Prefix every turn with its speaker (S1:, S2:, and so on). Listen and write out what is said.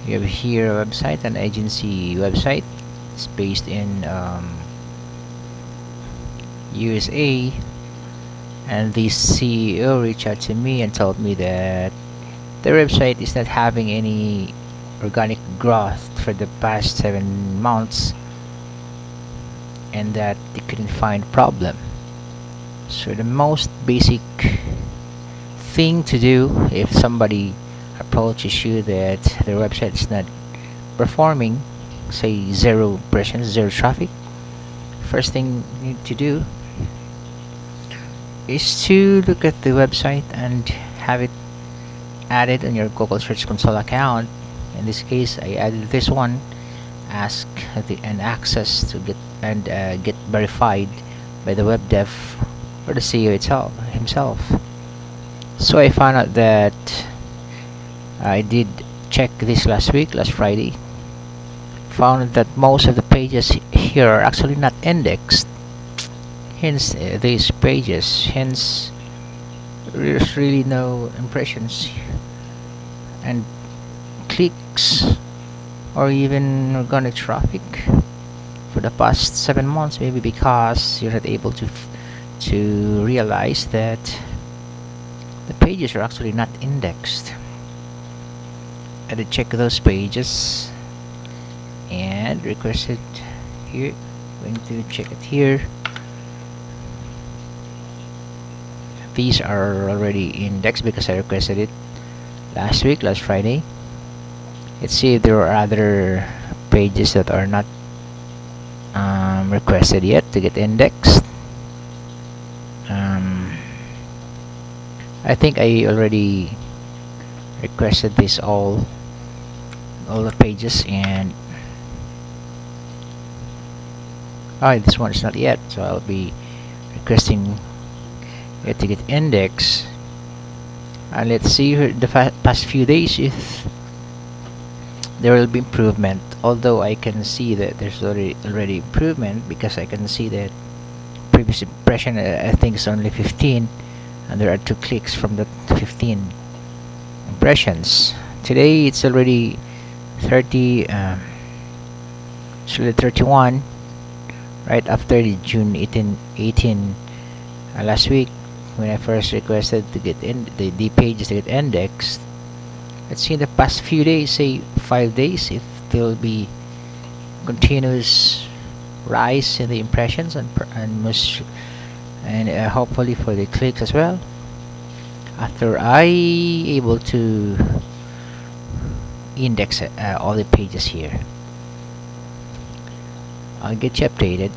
S1: You have here a website, an agency website. It's based in USA, and the CEO reached out to me and told me that their website is not having any organic growth for the past 7 months, and that they couldn't find problem. So the most basic thing to do if somebody approaches you that their website is not performing, say zero impressions, zero traffic, first thing you need to do is to look at the website and have it added on your Google Search Console account. In this case, I added this one. Ask an access to get verified by the web dev or the CEO himself. So I found out that I did check this last Friday. Found that most of the pages here are actually not indexed. Hence these pages. Hence there's really no impressions and clicks or even organic traffic for the past 7 months, maybe because you're not able to realize that the pages are actually not indexed. I did check those pages and requested here. Going to check it here. These are already indexed because I requested it last Friday. Let's see if there are other pages that are not requested yet to get indexed. I think I already requested this all the pages, and this one is not yet, so I'll be requesting it to get indexed. And let's see here the past few days if there will be improvement, although I can see that there's already improvement because I can see that previous impression I think is only 15 and there are 2 clicks from the 15 impressions. Today it's already 30 it's already 31 right after the June 18 last week when I first requested to get in the pages to get indexed. Let's see in the past few days, say 5 days, if there will be continuous rise in the impressions and hopefully for the clicks as well after I able to index all the pages here. I'll get you updated.